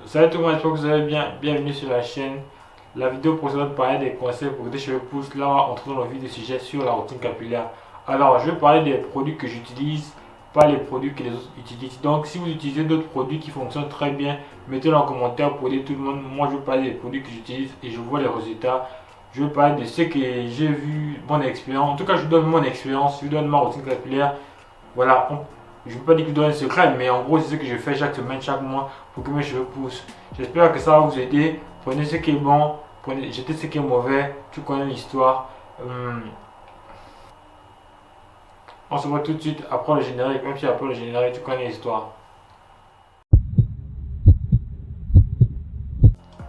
Salut tout le monde, j'espère que vous allez bien. Bienvenue sur la chaîne. La vidéo précédente parlait des conseils pour que des cheveux poussent. Là, on va entrer dans le vif du sujet sur la routine capillaire. Alors, je vais parler des produits que j'utilise, pas les produits que les autres utilisent. Donc, si vous utilisez d'autres produits qui fonctionnent très bien, mettez-le en commentaire pour aider tout le monde. Moi, je vais parler des produits que j'utilise et je vois les résultats. Je vais parler de ce que j'ai vu, mon expérience. En tout cas, je vous donne mon expérience, je vous donne ma routine capillaire. Voilà, je ne veux pas dire que je donne un secret, mais en gros, c'est ce que je fais chaque semaine, chaque mois pour que mes cheveux poussent. J'espère que ça va vous aider. Prenez ce qui est bon, jetez ce qui est mauvais. Tu connais l'histoire. On se voit tout de suite après le générique, même si après le générique, tu connais l'histoire.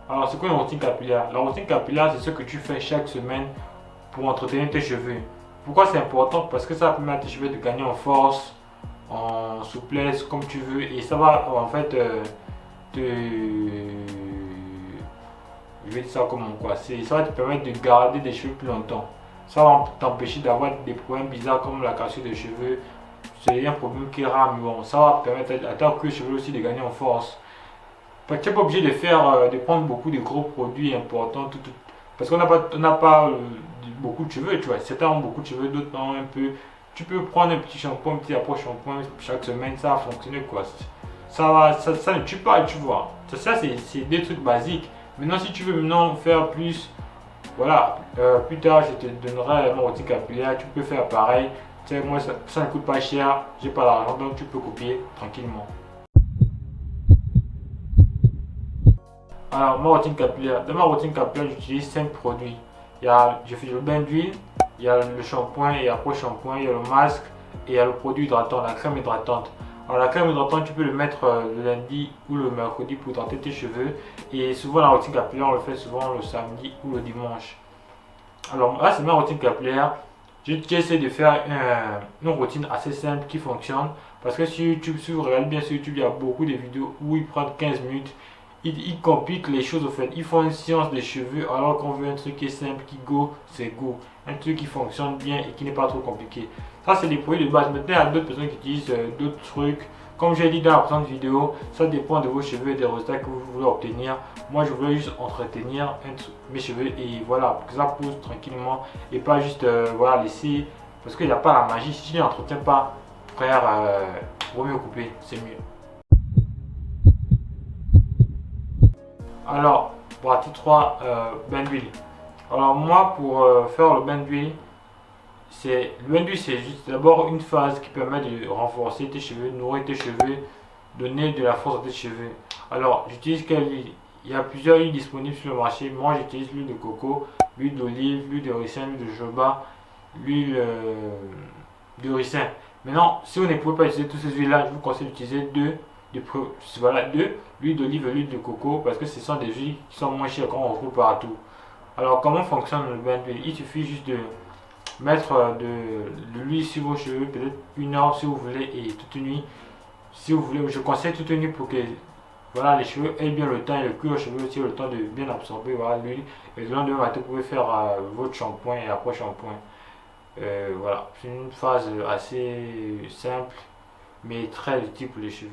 Alors, c'est quoi une routine capillaire? La routine capillaire, c'est ce que tu fais chaque semaine pour entretenir tes cheveux. Pourquoi c'est important? Parce que ça va permettre à tes cheveux de gagner en force, en souplesse, comme tu veux, et ça va en fait te, je vais dire ça comment quoi, ça va te permettre de garder des cheveux plus longtemps. Ça va t'empêcher d'avoir des problèmes bizarres comme la cassure des cheveux. C'est un problème qui est rare, mais bon, ça va permettre à ta queue cheveux aussi de gagner en force. Tu n'es pas obligé de faire, de prendre beaucoup de gros produits importants, parce qu'on n'a pas beaucoup de cheveux, tu vois. Certains ont beaucoup de cheveux, d'autres ont un peu. Tu peux prendre un petit shampoing, un petit approche shampoing chaque semaine, ça va fonctionner quoi. Ça ne tue pas, tu vois. Ça c'est des trucs basiques. Maintenant, si tu veux maintenant faire plus, voilà, plus tard je te donnerai mon routine capillaire, tu peux faire pareil. Tu sais, moi ça ne coûte pas cher, j'ai pas l'argent, donc tu peux copier tranquillement. Alors, ma routine capillaire. Dans ma routine capillaire, j'utilise 5 produits. Je fais le bain d'huile, il y a le shampoing et après shampoing, il y a le masque et il y a le produit hydratant, la crème hydratante. Alors, la crème hydratante, tu peux le mettre le lundi ou le mercredi pour hydrater tes cheveux. Et souvent, la routine capillaire, on le fait souvent le samedi ou le dimanche. Alors, là, c'est ma routine capillaire. J'essaie de faire une routine assez simple qui fonctionne. Parce que sur YouTube, si vous regardez bien sur YouTube, il y a beaucoup de vidéos où ils prennent 15 minutes. Ils compliquent les choses au fait. Ils font une science des cheveux alors qu'on veut un truc qui est simple, qui go, c'est go. Un truc qui fonctionne bien et qui n'est pas trop compliqué. Ça, c'est des produits de base. Maintenant, il y a d'autres personnes qui utilisent d'autres trucs. Comme j'ai dit dans la présente vidéo, ça dépend de vos cheveux et des résultats que vous voulez obtenir. Moi, je voulais juste entretenir mes cheveux et voilà, que ça pousse tranquillement et pas juste voilà, laisser. Parce qu'il n'y a pas la magie. Si je n'entretiens pas, frère, vaut mieux couper, c'est mieux. Alors, partie 3, bain d'huile. Alors moi, pour faire le bain d'huile, le bain d'huile, c'est juste d'abord une phase qui permet de renforcer tes cheveux, nourrir tes cheveux, donner de la force à tes cheveux. Alors, j'utilise quelle huile? Il y a plusieurs huiles disponibles sur le marché. Moi, j'utilise l'huile de coco, l'huile d'olive, l'huile de ricin, l'huile de jojoba, l'huile de ricin. Maintenant, si vous ne pouvez pas utiliser toutes ces huiles-là, je vous conseille d'utiliser voilà, deux, l'huile d'olive et l'huile de coco, parce que ce sont des huiles qui sont moins chères qu'on retrouve partout. Alors, comment fonctionne le bain d'huile? Il suffit juste de mettre de l'huile sur vos cheveux, peut-être 1 heure si vous voulez, et toute une nuit si vous voulez. Je conseille toute une nuit pour que voilà, les cheveux aient bien le temps et le cuir cheveux aussi le temps de bien absorber voilà, l'huile. Et le lendemain matin, vous pouvez faire votre shampoing et après shampoing. Voilà, c'est une phase assez simple mais très utile pour les cheveux.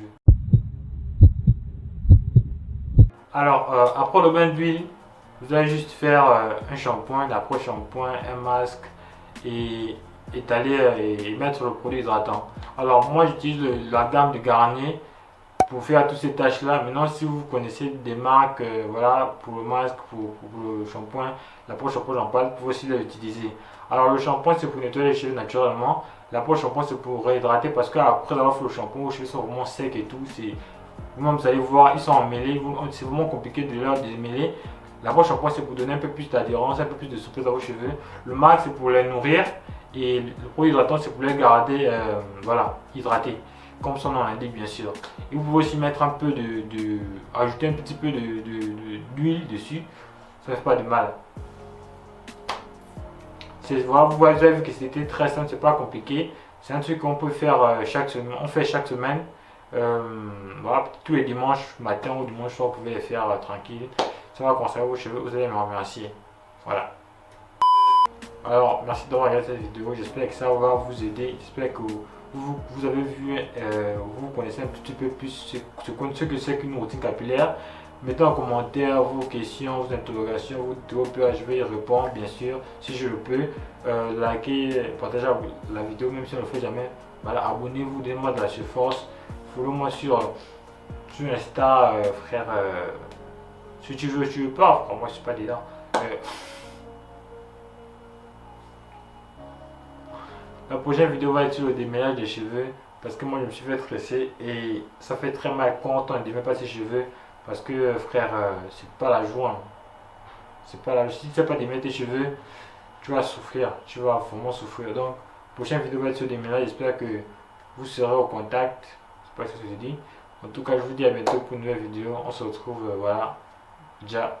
Alors, après le bain d'huile, vous allez juste faire un shampoing, après shampoing, un masque et étaler et mettre le produit hydratant. Alors, moi j'utilise la gamme de Garnier pour faire toutes ces tâches là. Maintenant, si vous connaissez des marques, voilà, pour le masque, pour le shampoing, l'approche shampoing, j'en parle, vous pouvez aussi l'utiliser. Alors, le shampoing c'est pour nettoyer les cheveux naturellement. L'approche shampoing c'est pour réhydrater parce qu'après avoir fait le shampoing, vos cheveux sont vraiment secs et tout. Vous-même, vous allez voir, ils sont emmêlés. C'est vraiment compliqué de leur démêler. L'approche shampoing c'est pour donner un peu plus d'adhérence, un peu plus de souplesse à vos cheveux. Le masque c'est pour les nourrir. Et le produit hydratant c'est pour les garder voilà, hydratés comme son nom l'indique bien sûr. Et vous pouvez aussi mettre un peu ajouter un petit peu d'huile dessus, ça ne fait pas de mal. Voilà, vous avez vu que c'était très simple, c'est pas compliqué. C'est un truc qu'on peut faire chaque semaine, on fait chaque semaine. Voilà, tous les dimanches matin ou dimanche soir, vous pouvez les faire tranquille. Ça va conserver vos cheveux, vous allez me remercier. Voilà. Alors, merci d'avoir regardé cette vidéo, j'espère que ça va vous aider, j'espère que vous avez vu, vous connaissez un petit peu plus ce que c'est qu'une routine capillaire. Mettez en commentaire vos questions, vos interrogations, vos peurs, je vais y répondre bien sûr si je le peux. Likez, partagez la vidéo même si on ne le fait jamais. Voilà, abonnez-vous, donnez-moi de la force. Follow-moi sur Insta, frère. Si tu veux pas. Moi je suis pas dedans. La prochaine vidéo va être sur le déménage des cheveux. Parce que moi je me suis fait tresser et ça fait très mal quand on ne démêle pas ses cheveux. Parce que frère, c'est pas la joie. C'est pas la joie. Si tu ne sais pas démêler tes cheveux, tu vas souffrir. Tu vas vraiment souffrir. Donc, prochaine vidéo va être sur le déménage. J'espère que vous serez au contact. Je sais pas ce que je dis. En tout cas, je vous dis à bientôt pour une nouvelle vidéo. On se retrouve, voilà. Déjà.